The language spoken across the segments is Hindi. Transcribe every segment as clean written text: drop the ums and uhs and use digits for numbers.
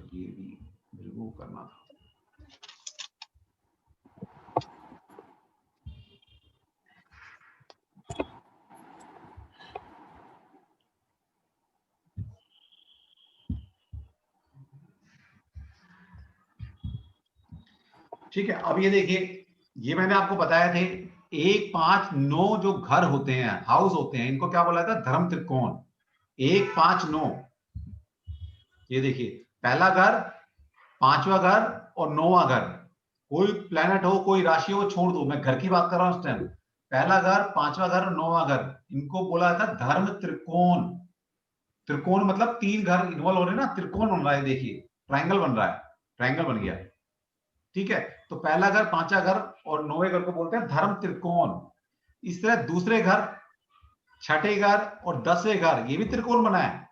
ये भी रिमूव करना था। ठीक है, अब ये देखिए, ये मैंने आपको बताया थे 1, 5, 9 जो घर होते हैं, हाउस होते हैं, इनको क्या बोला था? धर्म त्रिकोण। 1, 5, 9। ये देखिए, पहला घर, पांचवा घर और 9वां घर। कोई प्लेनेट हो, कोई राशि हो, छोड़ दो, मैं घर की बात कर रहा हूं इस टाइम। पहला घर, पांचवा घर और 9वां घर, इनको बोला था धर्म त्रिकोण। त्रिकोण मतलब 3 घर इन्वॉल्व हो रहे हैं ना, त्रिकोण बन रहा है। देखिए, ट्रायंगल बन रहा है, ट्रायंगल बन गया। ठीक है, तो पहला घर, पांचवा घर और 9वें घर को बोलते हैं धर्म त्रिकोण। इस तरह दूसरे घर, छठे घर और 10वें घर, ये भी त्रिकोण बना है,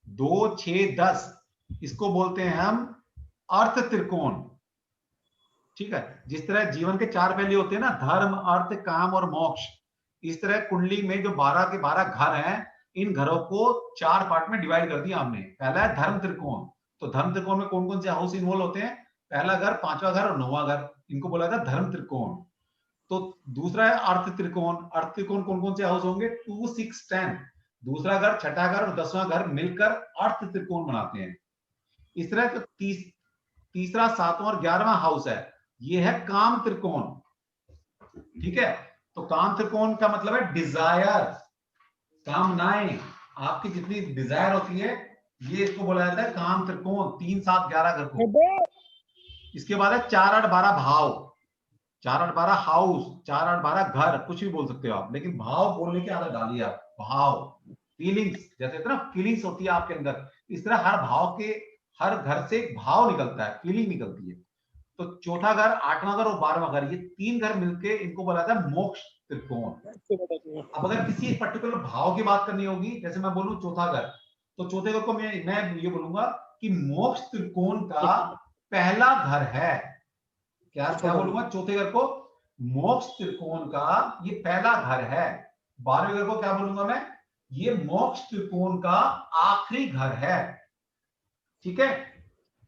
2, 6, 10, इसको बोलते हैं हम अर्थ त्रिकोण। ठीक है, जिस तरह जीवन के 4 पहलू होते हैं ना, धर्म, अर्थ, काम और मोक्ष, इस तरह कुंडली में जो 12 के 12 घर हैं, इन घरों को 4 पार्ट में डिवाइड कर दिया हमने। पहला है धर्म त्रिकोण। तो धर्म त्रिकोण में कौन कौन से हाउस इन्वॉल्व होते हैं? पहला घर, पांचवा घर और 9वां घर, इनको बोला था धर्म त्रिकोण। तो दूसरा है अर्थ त्रिकोण। अर्थ त्रिकोण कौन कौन से हाउस होंगे? 2, 6, 10। दूसरा घर, छठा घर और 10वां घर मिलकर अर्थ त्रिकोण बनाते हैं। इस तरह तो तीसरा, 7वां और 11वां हाउस है, ये है काम त्रिकोण। ठीक है, तो काम त्रिकोण का मतलब है डिजायर, कामनाएं, आपकी जितनी डिजायर होती है, ये इसको बोला जाता है काम त्रिकोण। 3, 7, 11 घर को। इसके बाद है 4, 8, 12 भाव। 4, 8, 12 हाउस, 4, 8, 12 घर, कुछ भी बोल सकते हो आप, लेकिन भाव बोलने की आदत डालिए आप। भाव, फीलिंग्स, जैसे ना फीलिंग्स होती है आपके अंदर, इस तरह हर भाव के, हर घर से एक भाव निकलता है, फीलिंग निकलती है। तो चौथा घर, 8वां घर और 12वां घर, ये 3 घर मिलके इनको बोला जाता है मोक्ष त्रिकोण। अब अगर किसी पर्टिकुलर भाव की बात करनी होगी, जैसे मैं बोलूं चौथा घर, तो चौथे घर को मैं ये बोलूंगा कि मोक्ष त्रिकोण का पहला घर है। क्या बोलूंगा? चौथे घर को मोक्ष त्रिकोण का ये पहला घर है। 12वें घर को क्या बोलूंगा मैं? ये मोक्ष त्रिकोण का आखिरी घर है। ठीक है,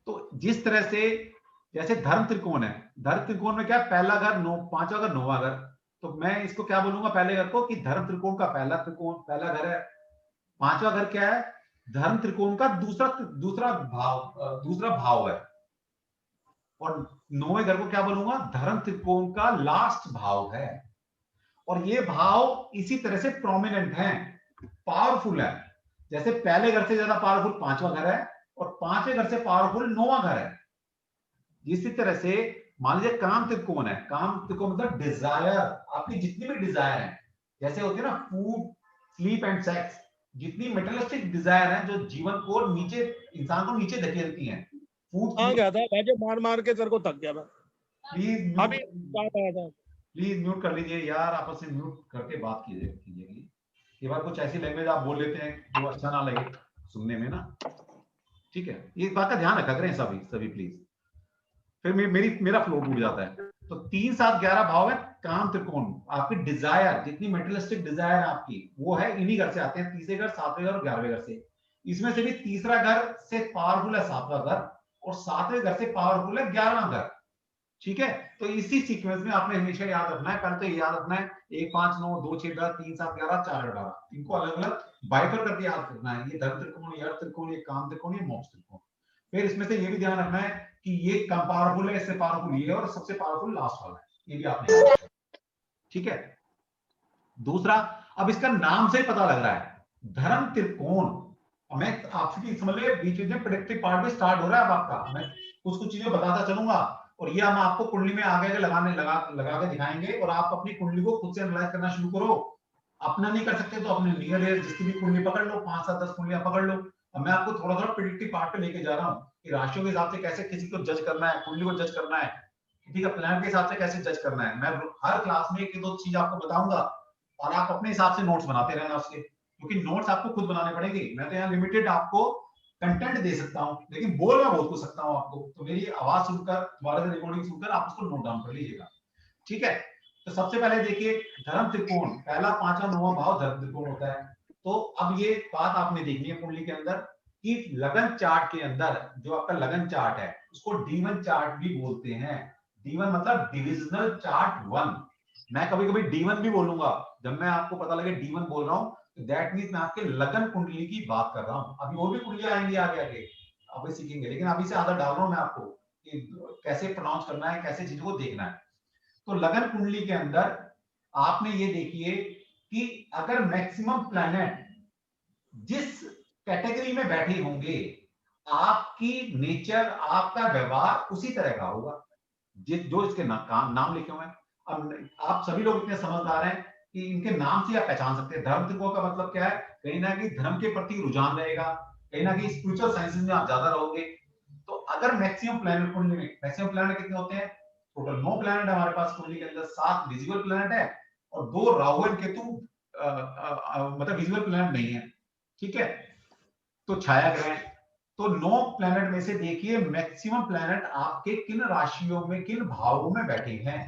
तो जिस तरह से, जैसे धर्म त्रिकोण है, धर्म त्रिकोण में क्या, पहला घर, 9, पांचवा घर, 9वां घर, तो मैं इसको क्या बोलूंगा पहले घर को? कि धर्म त्रिकोण का पहला त्रिकोण, पहला घर है। पांचवा घर क्या है? धर्म त्रिकोण का दूसरा भाव है। और 9वें घर को क्या बोलूंगा? धर्म त्रिकोण का लास्ट भाव है। और ये भाव इसी तरह से प्रोमिनेंट है, पावरफुल है। जैसे पहले घर से ज्यादा पावरफुल पांचवा घर है, और पांचवें घर से पावरफुल 9वां घर है। इसी तरह से मान लीजिए काम त्रिकोण है, काम त्रिकोण मतलब डिजायर, आपकी जितनी भी डिजायर है, जैसे होती है ना फूड, स्लीप एंड सेक्स, जितनी मेटेरियलिस्टिक डिजायर है जो जीवन को नीचे, इंसान को नीचे धकेलती हैं। फूड गया था भाई, मार मार के तेरे को थक गया मैं। प्लीज म्यूट कर लीजिए यार, आपस में म्यूट करके बात कीजिए। ये बात कुछ ऐसी लैंग्वेज आप बोल लेते हैं जो अच्छा ना लगे सुनने में ना। ठीक है, ये बात का ध्यान रखा करें सभी प्लीज, फिर मेरा फ्लो टूट जाता है। तो 3, 7, 11 भाव है काम त्रिकोण। आपकी डिजायर, जितनी मेटेरियलिस्टिक डिजायर है आपकी, वो है इन्हीं घर से आते हैं, तीसरे घर, 7वें घर और 11वें घर से। इसमें से भी तीसरा घर से पावरफुल है 7वां घर, और 7वें घर से पावरफुल है 11वां घर। ठीक है, तो इसी सीक्वेंस में आपने हमेशा याद रखना है। पहले तो याद रखना है 1, 5, 9, 2, 6, 10, 3, 7, 11, 4, 8, 12, इनको अलग अलग बाइफर करके याद करना है। ये धर्म त्रिकोण, ये अर्थ त्रिकोण, ये काम त्रिकोण, ये मोक्ष त्रिकोण। फिर इसमें से ये भी ध्यान रखना है कि ये कम पावरफुल है, इससे पावरफुल ये, और सबसे पावरफुल लास्ट वाला है, ये भी आपने याद रखना है। ठीक है, दूसरा, अब इसका नाम से ही पता लग रहा है धर्म त्रिकोण। मैं आपसे समझ लीजिए बीच में प्रेडिक्टिव पार्ट भी स्टार्ट हो रहा है अब आपका। मैं कुछ चीजें बताता चलूंगा, और ये हम आपको कुंडली में आगे लगा के दिखाएंगे, और आप अपनी कुंडली को खुद से एनालाइज करना शुरू करो। अपना नहीं कर सकते तो अपने नियर है जिसकी भी कुंडली पकड़ लो, 5, 7, 10 कुंडलियां पकड़ लो। अब मैं आपको थोड़ा थोड़ा प्रेडिक्टिव पार्ट पे लेके जा रहा हूँ कि राशियों के हिसाब से कैसे किसी को जज करना है, कुंडली को जज करना है, ठीक है, प्लान के हिसाब से कैसे जज करना है। मैं हर क्लास में 1-2 चीज आपको बताऊंगा, और आप अपने हिसाब से नोट्स बनाते रहना उसके, क्योंकि नोट्स आपको खुद बनाने पड़ेंगे। मैं तो यहाँ लिमिटेड आपको कंटेंट दे सकता हूँ, लेकिन बोल मैं बहुत कुछ सकता हूँ आपको। तो मेरी आवाज सुनकर, दोबारा से रिकॉर्डिंग सुनकर आप उसको नोट डाउन कर लीजिएगा। ठीक है, तो सबसे पहले देखिए धर्म त्रिकोण, पहला पांचवा नौवां भाव धर्म त्रिकोण होता है। तो अब ये बात आपने देखनी है कुंडली के अंदर कि लगन चार्ट के अंदर जो आपका लगन चार्ट है उसको D1 चार्ट भी बोलते हैं। D1 मतलब डिविजनल चार्ट 1। मैं कभी कभी D1 भी बोलूंगा, जब मैं आपको पता लगे D1 बोल रहा हूं तो दैट मींस मैं आपके लगन कुंडली की बात कर रहा हूं। अभी और भी कुंडलियां आएंगी आगे आगे, अभी सीखेंगे, लेकिन अभी से आदत डाल रहा हूं मैं आपको कि कैसे प्रोनाउंस करना है, कैसे चीजों को देखना है। तो लगन कुंडली के अंदर आपने ये देखिए कि अगर मैक्सिमम प्लैनेट जिस कैटेगरी में बैठे होंगे आपकी नेचर, आपका व्यवहार उसी तरह का होगा जो इसके नाम लिखे हुए हैं। अब आप सभी लोग इतने समझदार हैं कि इनके नाम से आप पहचान सकते हैं। धर्म त्रिकोण का मतलब क्या है, कहीं ना कहीं धर्म के प्रति रुझान रहेगा, कहीं ना कहीं स्पिरिचुअल साइंसेस में आप ज्यादा रहोगे। तो अगर मैक्सिमम प्लैनेट कुंडली में, मैक्सिमम प्लैनेट कितने होते हैं, टोटल 9 प्लैनेट हमारे पास कुंडली के अंदर, 7 विजिबल प्लैनेट है और 2 राहु और केतु मतलब विजिबल प्लैनेट नहीं है, ठीक है। तो छाया ग्रह, तो 9 प्लैनेट में से देखिए मैक्सिमम प्लैनेट आपके किन राशियों में, किन भावों में बैठे हैं,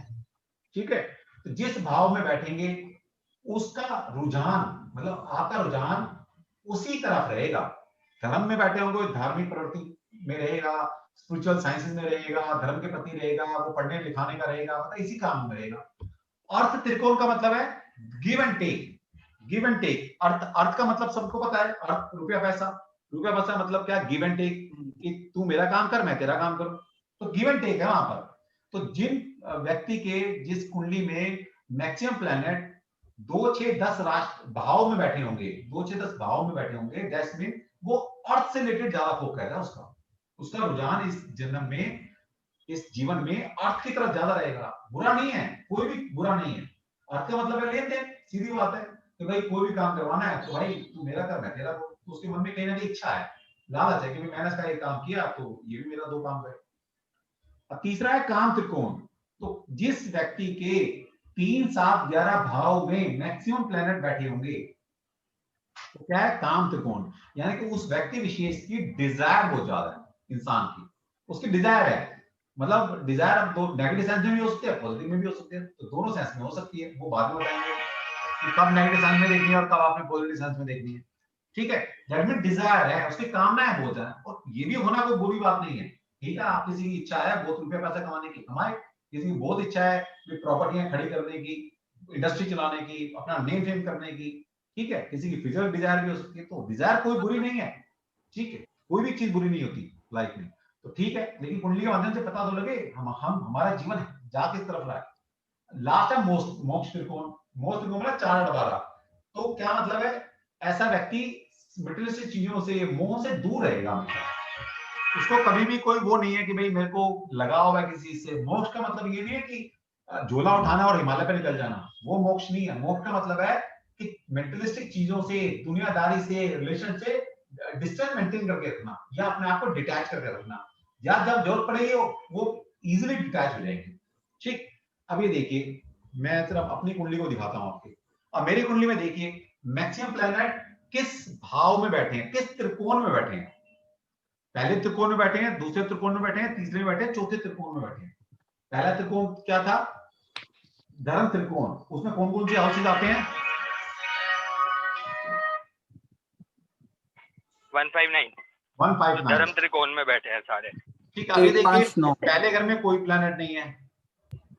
ठीक है। तो जिस भाव में बैठेंगे उसका रुझान, मतलब आपका रुझान उसी तरफ रहेगा। धर्म में बैठे होंगे धार्मिक प्रवृत्ति में रहेगा, स्पिरिचुअल साइंसेस में रहेगा, धर्म के प्रति रहेगा, वो पढ़ने लिखाने का रहेगा, मतलब इसी काम में रहेगा। अर्थ त्रिकोण का मतलब है give and take, give and take. अर्थ का मतलब सबको पता है, अर्थ रुपया पैसा, रुपया पैसा मतलब क्या, गिव एंड टेक, कि तू मेरा काम कर मैं तेरा काम करूं, तो गिव एंड टेक है वहां पर। तो जिन व्यक्ति के जिस कुंडली में मैक्सिमम प्लैनेट 2, 6, 10 राष्ट्र भाव में बैठे होंगे, 2, 6, 10 भाव में बैठे होंगे, दैट्स मीन वो अर्थ से रिलेटेड ज्यादा फोकस है उसका, उसका रुझान इस जन्म में, इस जीवन में अर्थ की तरफ ज्यादा रहेगा। बुरा नहीं है, कोई भी बुरा नहीं है। अर्थ का मतलब है लेन देन, सीधी बात है कि भाई कोई भी काम करवाना है तो भाई तू मेरा कर मैं तेरा, तो उसके मन में कहीं ना कहीं इच्छा है, लालच है कि मैंने इसका एक काम किया तो ये भी मेरा 2 काम करे। अब तीसरा है काम त्रिकोण। तो जिस व्यक्ति के 3, 7, 11 भाव में मैक्सिमम प्लैनेट बैठे होंगे तो क्या है, काम त्रिकोण, यानी कि उस व्यक्ति विशेष की डिजायर बहुत ज्यादा है, इंसान की उसकी डिजायर है। मतलब डिजायर अब दो नेगेटिव सेंस में भी हो सकती है, पॉजिटिव में भी हो सकती है, तो दोनों सेंस में हो सकती है, वो बाद में बताएंगे कि कब नेगेटिव सेंस में देखनी है और कब आपने पॉजिटिव सेंस में देखनी है, ठीक है। दैट मीन डिजायर है, उसकी कामना है बहुत ज्यादा, और ये भी होना कोई बुरी बात नहीं है, ठीक है। आप किसी की इच्छा है बहुत रुपया पैसा कमाने की, कमाए, किसी की बहुत इच्छा है प्रॉपर्टियां खड़ी करने की, इंडस्ट्री चलाने की, अपना नेम फेम करने की, ठीक है। किसी की फिजिकल डिजायर भी हो सकती है, तो डिजायर कोई बुरी नहीं है, ठीक है, कोई भी चीज बुरी नहीं होती लाइफ में, तो ठीक है। लेकिन कुंडली के माध्यम से पता तो लगे हम हमारा जीवन जा किस तरफ रहा है। लास्ट है मोक्ष त्रिकोण। मोक्ष त्रिकोण मतलब 4 डबारा। तो क्या मतलब है, ऐसा व्यक्ति मटेरियलिस्टिक चीजों से, मोह से दूर रहेगा हमेशा। उसको कभी भी कोई वो नहीं है कि भाई मेरे को लगाव है किसी से। मोक्ष का मतलब ये नहीं है कि झोला उठाना और हिमालय पे निकल जाना, वो मोक्ष नहीं है। मोक्ष का मतलब है कि मेंटलिस्टिक चीजों से, दुनियादारी से, रिलेशन से डिस्टेंस मेंटेन करके रखना, या अपने आप को डिटैच करके रखना, या जब जरूरत पड़ेगी वो इजीली डिटैच हो जाएंगे, ठीक। अब ये देखिए मैं सिर्फ अपनी कुंडली को दिखाता हूं आपके। अब मेरी कुंडली में देखिए मैक्सिमम प्लैनेट किस भाव में बैठे हैं, किस त्रिकोण में बैठे हैं। पहले त्रिकोण में बैठे हैं, दूसरे त्रिकोण में बैठे हैं, तीसरे में बैठे हैं, चौथे त्रिकोण में बैठे हैं। पहला त्रिकोण क्या था, धर्म त्रिकोण। उसमें कौन कौन से हाउसेज आते हैं, 159 धर्म त्रिकोण में बैठे हैं सारे, ठीक है। अभी देखिए पहले घर में कोई प्लैनेट नहीं है,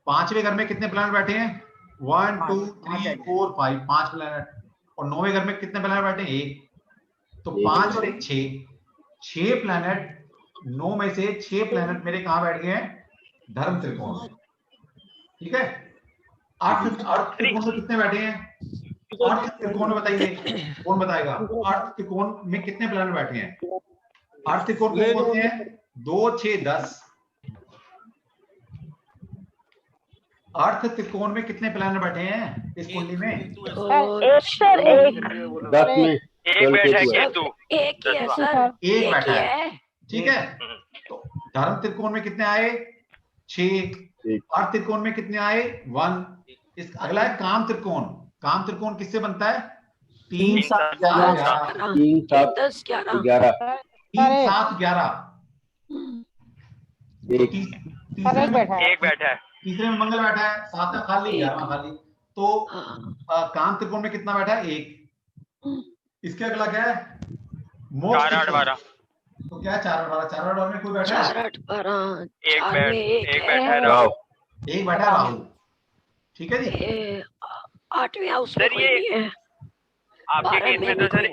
5वें घर में कितने प्लैनेट बैठे हैं, 1, 2, 3, 4, 5, 5 प्लैनेट। और 9वें घर में कितने प्लैनेट बैठे हैं, 1। तो 5 और 1 6 प्लैनेट, 9 में से 6 प्लैनेट मेरे कहां बैठ गए हैं, धर्म त्रिकोण में, ठीक है। अर्थ त्रिकोण में कितने बैठे हैं, अर्थ त्रिकोण में बताइए, कौन बताएगा, अर्थ त्रिकोण में कितने प्लैनेट बैठे हैं। अर्थ त्रिकोण कौन होते हैं, 2, 6, 10। अर्थ त्रिकोण में कितने प्लैनेट बैठे हैं इस कुंडली में, एक बैठा है केतु, एक बैठा है, ठीक है। तो धर्म त्रिकोण में कितने आए, 6। अर्थ त्रिकोण में कितने आए, 1। इस अगला है काम त्रिकोण। काम त्रिकोण किससे बनता है, 3, 7, 11, 3, 7, 10, 11, 3, 7, 11। एक बैठा है, तीसरे में मंगल बैठा है, 7वां खाली, 11वां खाली, तो काम त्रिकोण में कितना बैठा है? 1। इसके अगला क्या है? मोक्ष 4 8 12। तो क्या है? 4 8 12। 4 8 12 में कोई बैठा है? 4 8 12। एक बैठा है राहु। एक बैठा है राहु, ठीक है जी। 8वें हाउस में कोई नहीं है। आपके केस में तो सर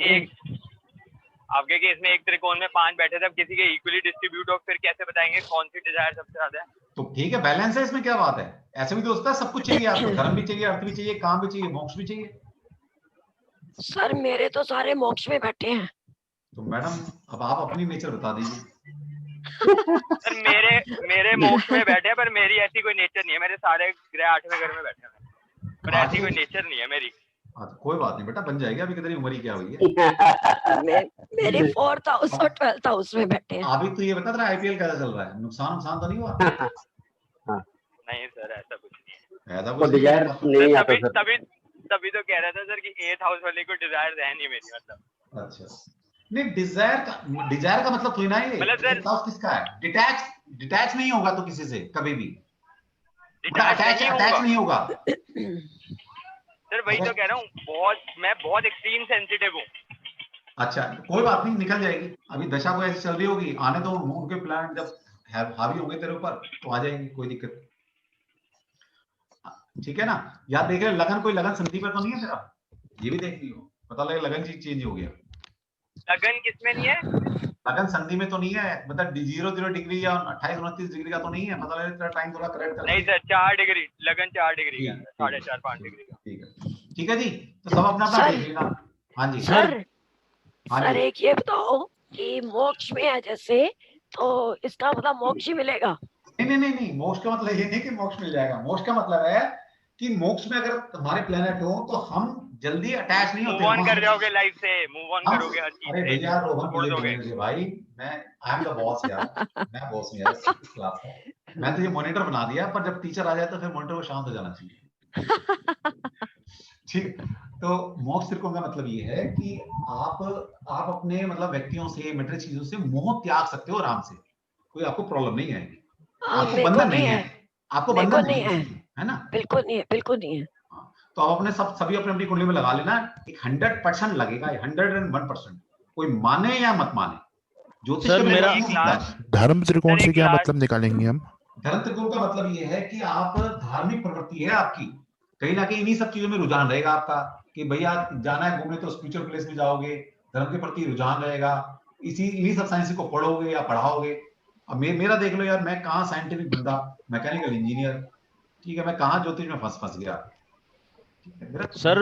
आपके केस में एक त्रिकोण में 5 बैठे थे, अब किसी के इक्वली डिस्ट्रीब्यूट हो, फिर कैसे बताएंगे कौन सी डिजायर सबसे ज्यादा है? तो ठीक है, बैलेंस है, इसमें क्या बात है? ऐसे भी तो होता है, सब कुछ चाहिए आपको, धर्म भी चाहिए, अर्थ भी चाहिए, काम भी चाहिए, मोक्ष भी चाहिए। सर मेरे तो सारे मोक्ष में बैठे हैं। तो मैडम अब आप अपनी नेचर बता दीजिए। सर मेरे मोक्ष में बैठे हैं, पर मेरी ऐसी कोई नेचर नहीं है। मेरे सारे ग्रह 8वें घर में बैठे हैं, पर ऐसी कोई नेचर नहीं है मेरी। कोई बात नहीं बेटा, बन जाएगी। अभी कितनी उम्र ही क्या हुई है? मेरे 4th हाउस और 12th हाउस में बैठे हैं। अभी तो ये बता तेरा आईपीएल कैसा चल रहा है? नुकसान तो नहीं हुआ? नहीं सर, ऐसा कुछ नहीं है। ऐसा कुछ नहीं है। तभी तो कह रहा था सर कि 8th हाउस वाले को डिजायर है नहीं मेरी, मतलब। अच्छा, नहीं डिजायर का मतलब थोड़ी ना है, मतलब सर किसका है? डिटैच नहीं होगा तो किसी से कभी भी, अटैच नहीं होगा। सर वही तो कह रहा हूँ, मैं बहुत एक्सट्रीम सेंसिटिव हूँ। अच्छा, कोई बात नहीं, निकल जाएगी। अभी दशा को ऐसी चल रही होगी, आने तो मून के प्लान जब हावी होंगे तेरे ऊपर तो आ जाएंगे, कोई दिक्कत। ठीक है ना? याद देख रहे लगन, कोई लगन संधि पर तो नहीं है तेरा? ये भी देख लियो, पता लगे लगन चेंज हो गया। लगन किसमें नहीं है? लगन संधि में तो नहीं है, मतलब 0 डिग्री या 28 29 डिग्री का तो नहीं है? पता लगे तेरा टाइम थोड़ा करेक्ट कर। नहीं सर, 4 डिग्री लगन, 4 डिग्री का, 4.5 5 डिग्री का। ठीक है जी, तो सब अपना अपना देख लेना। हाँ जी सर, सर एक ये बताओ कि मोक्ष में है जैसे, तो इसका मतलब मोक्ष ही मिलेगा? नहीं, मोक्ष का मतलब ये नहीं कि मोक्ष मिल जाएगा। मोक्ष का मतलब है कि मोक्ष में अगर तुम्हारे प्लेनेट हो तो हम जल्दी अटैच नहीं होते, मूव ऑन कर जाओगे लाइफ से, मूव ऑन करोगे हर चीज से। अरे भैया रोहन भाई, मैं आई एम द बॉस यार, मैं बॉस हूं यार इस क्लास का। मैं तो ये मॉनिटर बना दिया, पर जब टीचर आ जाए तो फिर मॉनिटर को शांत हो जाना चाहिए। ठीक, तो मोक्ष त्रिकोण का मतलब ये है कि आप अपने मतलब व्यक्तियों से, मेटेरियल चीजों से मोह त्याग सकते हो आराम से, कोई आपको प्रॉब्लम नहीं आएगी। आपको बंधन नहीं है, आपको बंधन नहीं है ना? बिल्कुल नहीं है, बिल्कुल नहीं है। तो आप अपने सभी अपनी कुंडली में लगा लेना, 100% लगेगा, 101%। कोई माने या मत माने, ज्योतिष सर मेरा धर्म त्रिकोण से क्या मतलब निकालेंगे हम? धर्म त्रिकोण का मतलब ये है कि आप धार्मिक प्रवृत्ति है आपकी, कहीं ना कहीं इन्हीं सब चीजों में रुझान रहेगा आपका, कि भैया जाना है घूमने तो स्पिरिचुअल प्लेस में जाओगे, धर्म के प्रति रुझान रहेगा, इन्हीं सब साइंस को पढ़ोगे या पढ़ाओगे। अब मेरा देख लो यार, मैं कहाँ साइंटिफिक बंदा, मैकेनिकल इंजीनियर, ठीक है, मैं कहाँ ज्योतिष में फंस गया। सर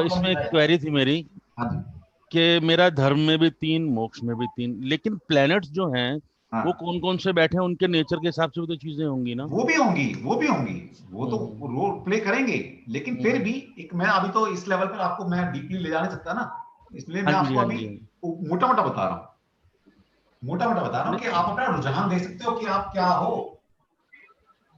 इसमें एक क्वेरी थी मेरी, कि मेरा धर्म में भी 3, मोक्ष में भी 3, लेकिन प्लैनेट्स जो हैं वो कौन कौन से बैठे हैं, उनके नेचर के हिसाब से भी तो चीजें होंगी ना? वो भी होंगी, वो तो रोल प्ले करेंगे, लेकिन फिर भी एक, मैं अभी तो इस लेवल पर आपको मैं डीपली ले जा नहीं सकता ना, इसलिए मैं आपको अभी मोटा मोटा बता रहा हूँ कि आप अपना रुझान दे सकते हो कि आप क्या हो।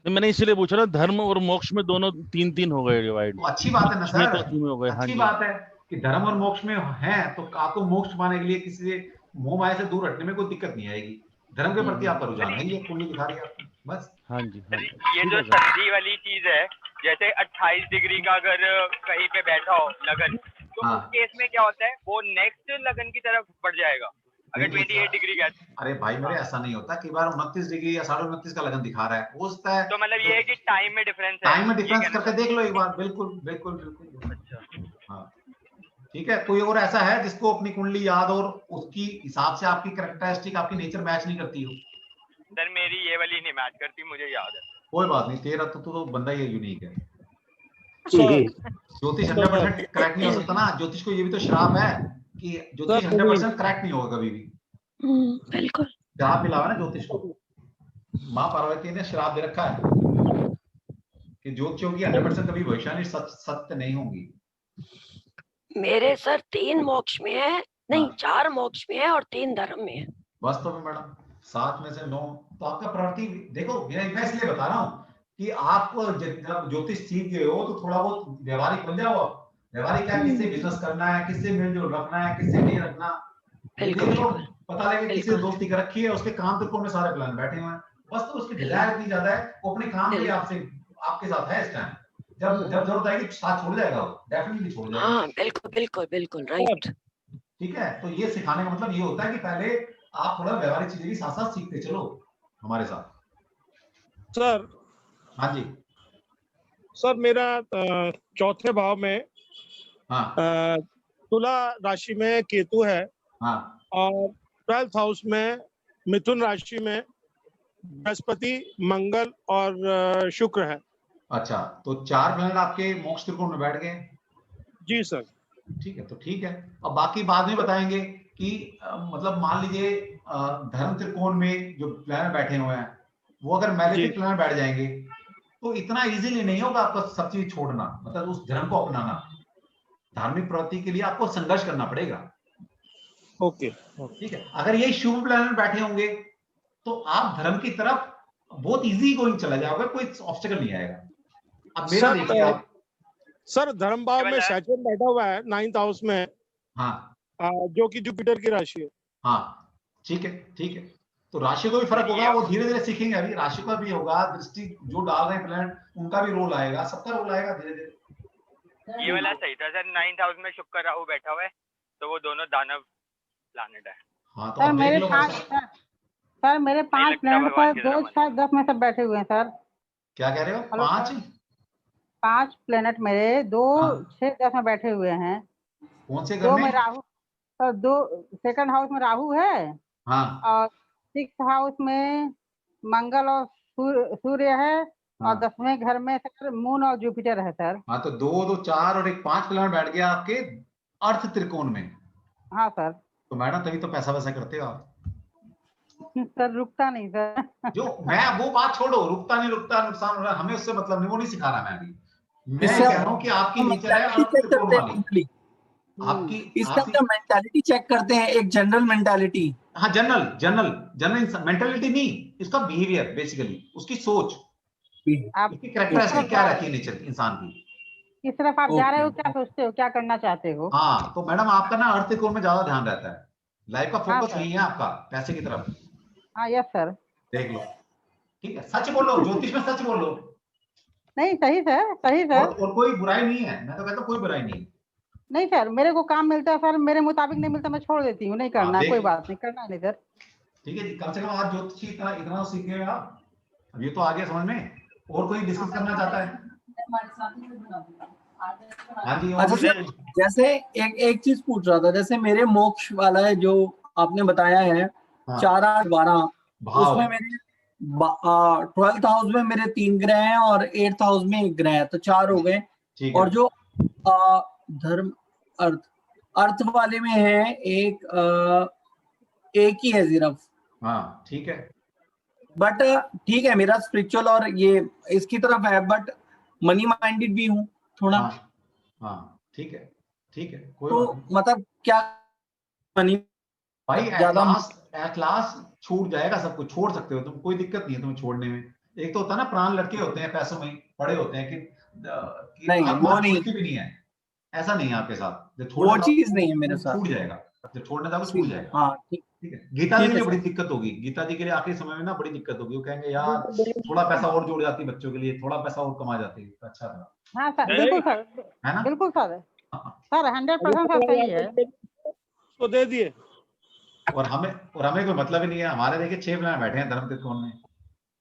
मैंने इसलिए पूछा ना, धर्म और मोक्ष में दोनों 3 हो गए डिवाइड। अच्छी बात है ना सर, तो हो गए। अच्छी बात है कि धर्म और मोक्ष में है, तो आपको मोक्ष पाने के लिए किसी से मोह माया से दूर हटने में कोई दिक्कत नहीं आएगी। धर्म के प्रति आपका रुझान है, ये कुंडली दिखा रही है आपको, बस। हाँ जी। ये जो संधि वाली चीज है, जैसे 28 डिग्री का अगर कहीं पे बैठा हो लगन, तो उस केस में क्या होता है, वो नेक्स्ट लगन की तरफ बढ़ जाएगा। अगर 28 डिग्री का, अरे भाई मेरे ऐसा नहीं होता, कई बार 29 डिग्री या 29.5 का लगन दिखा रहा है, हो सकता है। तो मतलब ये है कि टाइम में डिफरेंस है, टाइम में डिफरेंस करके देख लो एक बार। बिल्कुल। अच्छा, हाँ ठीक है। कोई और ऐसा है जिसको अपनी कुंडली याद और उसकी हिसाब से आपकी कैरेक्टरिस्टिक, आपकी नेचर मैच नहीं करती हो? सर मेरी ये वाली नहीं मैच करती, मुझे याद है। कोई बात नहीं, तेरा तो बंदा ही यूनिक है। ज्योतिष 100% करेक्ट नहीं हो सकता ना, ज्योतिष को ये भी तो श्राप है कि ज्योतिष 100% करेक्ट नहीं होगा कभी भी। बिल्कुल श्राप मिला हुआ ना ज्योतिष को, माँ पार्वती ने श्राप दे रखा है कि ज्योतिषों की 100% कभी भविष्यवाणी सत्य नहीं होंगी। मेरे सर 3 मोक्ष में है, नहीं 4 मोक्ष में है और 3 धर्म में है। बस तो मैडम 7 में से 9 तो आपका प्रवृत्ति देखो, मैं इसलिए बता रहा हूँ कि आप जब ज्योतिष सीख गए हो तो थोड़ा बहुत व्यवहारिक बन जाओ। व्यवहारिक क्या, किससे बिजनेस करना है, किससे मिलजुल रखना है, किससे नहीं रखना, पता लगे किससे दोस्ती कर रखी है, उसके काम त्रिकोण में सारे प्लान बैठे हुए हैं। बस तो उसकी डिजायर इतनी ज्यादा है, वो अपने काम के लिए आपसे आपके साथ है इस टाइम, जब जब जरूरत आएगी साथ छोड़ जाएगा वो, डेफिनेटली छोड़ जाएगा। हाँ बिल्कुल बिल्कुल बिल्कुल राइट। ठीक है, तो ये सिखाने का मतलब ये होता है कि पहले आप थोड़ा व्यवहारिक चीजें भी साथ साथ सीखते चलो हमारे साथ। सर। हाँ जी सर मेरा चौथे भाव में हाँ तुला राशि में केतु है हाँ और 12th हाउस में मिथुन राशि में बृहस्पति, मंगल और शुक्र है। अच्छा, तो 4 प्लैनेट आपके मोक्ष त्रिकोण में बैठ गए। जी सर। ठीक है, तो ठीक है। अब बाकी बाद में बताएंगे कि मतलब मान लीजिए धर्म त्रिकोण में जो प्लैनेट बैठे हुए हैं वो अगर मैलेफिक प्लैनेट बैठ जाएंगे तो इतना इजीली नहीं होगा आपका सब चीज छोड़ना, मतलब उस धर्म को अपनाना। धार्मिक प्रवृत्ति के लिए आपको संघर्ष करना पड़ेगा। ओके ठीक है, अगर ये शुभ प्लैनेट बैठे होंगे तो आप धर्म की तरफ बहुत इजी गोइंग चला जाओगे, कोई ऑब्स्टेकल नहीं आएगा। अब मेरा देखिए आप। सर धर्म भाव में सैटर्न बैठा हुआ है 9th हाउस में। हाँ जो कि जुपिटर की राशि है। हाँ ठीक है ठीक है, तो राशि को भी फर्क होगा, वो धीरे धीरे सीखेंगे। अभी राशि का भी होगा, दृष्टि जो डाल रहे हैं प्लैनेट उनका भी रोल आएगा, सबका रोल आएगा धीरे धीरे। ये वाला सही था सर, 9th हाउस में शुक्र राहु बैठा हुआ है तो वो दोनों दानव प्लैनेट है। हाँ तो सर अब देख मेरे लो पांच सर मेरे 5 प्लैनेट पर 2, 6, 10 में सब बैठे हुए हैं सर। क्या कह रहे हो? हेलो 5 प्लैनेट मेरे 2, 6, 10 में बैठे हुए हैं। कौन से घर 2 में? में राहु, सर 2 सेकंड हाउस में राहु है। हाँ और 6th हाउस में मंगल और सूर्य है। और 10वें घर में सर मून और जुपिटर है सर। हाँ, तो 2, 2, 4 और 1, 5 प्लैनेट बैठ गया आपके अर्थ त्रिकोण में। हाँ सर। तो मैडम तभी तो पैसा वैसा करते हो आप। सर रुकता नहीं सर। जो मैं वो बात छोड़ो, रुकता नहीं रुकता, नुकसान हो रहा है, हमें उससे मतलब नहीं, वो नहीं सिखा रहा मैं अभी। मैं कह रहा हूँ कि आपकी नेचर है अर्थ त्रिकोण वाली। आपकी इसका मेंटालिटी चेक करते हैं, एक जनरल मेंटालिटी। हाँ, जनरल मेंटालिटी नहीं, इसका बिहेवियर बेसिकली, उसकी सोच, उसकी कैरेक्टरिस्टिक क्या रहती है नेचर इंसान की। किस तरफ आप जा रहे हो, क्या सोचते हो, क्या करना चाहते हो? हाँ, तो मैडम आपका ना अर्थ त्रिकोण में ज्यादा ध्यान रहता है, लाइफ का फोकस नहीं है आपका पैसे की तरफ। हाँ यस सर। देख लो, ठीक है, सच बोलो, ज्योतिष में सच बोलो। नहीं सही सर, सही सर। और कोई बुराई नहीं है, मैं तो कहता हूँ कोई बुराई नहीं। नहीं सर, मेरे को काम मिलता है सर, मेरे मुताबिक नहीं मिलता मैं छोड़ देती हूँ, नहीं करना, कोई बात नहीं, करना नहीं सर। ठीक है जी, कम से कम आज ज्योतिषी इतना सीख गए आप, अब ये तो आ गया समझ में। और कोई डिस्कस करना चाहता है? हाँ जी। अच्छा सर, जैसे एक चीज पूछ रहा था, जैसे मेरे मोक्ष वाला है जो आपने बताया है 4, 8, 12, उसमें मेरे 12th हाउस में मेरे 3 ग्रह हैं और 8th हाउस में 1 ग्रह है, तो 4 हो गए। और जो धर्म अर्थ वाले में है एक ही है सिर्फ। हाँ ठीक है, बट ठीक है, मेरा स्पिरिचुअल और ये इसकी तरफ है, बट मनी माइंडेड भी हूँ थोड़ा। हाँ ठीक है ठीक है, कोई तो मतलब क्या मनी भाई एट लास्ट छूट जाएगा, सब कुछ छोड़ सकते हो तुम, कोई दिक्कत नहीं है तुम्हें छोड़ने में। एक तो होता है ना, प्राण लटके होते हैं पैसों में पड़े होते हैं कि नहीं वो नहीं भी नहीं है, ऐसा नहीं है आपके साथ। वो चीज नहीं है मेरे साथ, छूट जाएगा, जब छोड़ने जाओगे छूट जाएगा। हाँ ठीक है। गीता जी के लिए बड़ी दिक्कत होगी, गीता जी के लिए आखिरी समय में ना बड़ी दिक्कत होगी, वो कहेंगे यार थोड़ा पैसा और जोड़ जाती बच्चों के लिए, थोड़ा पैसा और कमा जाती, अच्छा था। हाँ सर, बिल्कुल सर, है ना, बिल्कुल सर, सर 100% सर सही है, तो दे दिए। और हमें कोई मतलब ही नहीं है। हमारे देखिए 6 प्लैनेट बैठे हैं धर्म त्रिकोण में,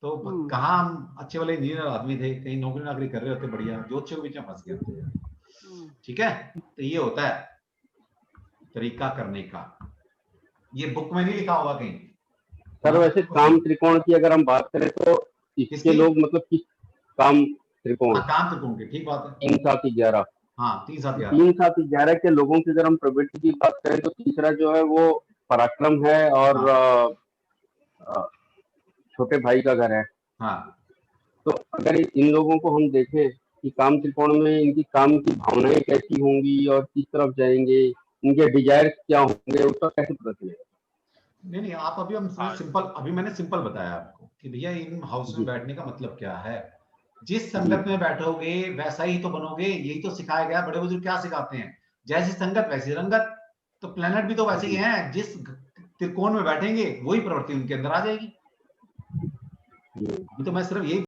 तो कहाँ हम अच्छे वाले इंजीनियर आदमी थे, कहीं नौकरी कर रहे होते बढ़िया, ज्योतिषियों के बीच में फंस गए। ठीक है, तो ये होता है तरीका करने का, ये बुक में नहीं लिखा होगा कहीं। सर वैसे काम त्रिकोण की अगर हम बात करें तो इसके लोग मतलब किस काम त्रिकोण की, ठीक बात है, 3, 7, 11। हाँ 3, 7, 11 के लोगों की अगर हम प्रॉबिलिटी की बात करें तो तीसरा जो है वो पराक्रम है और छोटे भाई का घर है। हाँ, तो अगर इन लोगों को हम देखें कि काम त्रिकोण में इनकी काम की भावनाएं कैसी होंगी और किस तरफ जाएंगे, इनके डिजायर क्या होंगे, उसका कैसे पता चलेगा? नहीं, आप अभी मैंने सिंपल बताया आपको कि भैया इन हाउस में बैठने का मतलब क्या है। जिस संगत में बैठोगे वैसा ही तो बनोगे, यही तो सिखाया गया। बड़े बुजुर्ग क्या सिखाते हैं, जैसी संगत वैसी रंगत। तो प्लेनेट भी तो वैसे ही हैं, जिस त्रिकोण में बैठेंगे वही प्रवृत्ति उनके अंदर आ जाएगी। तो मैं सिर्फ यही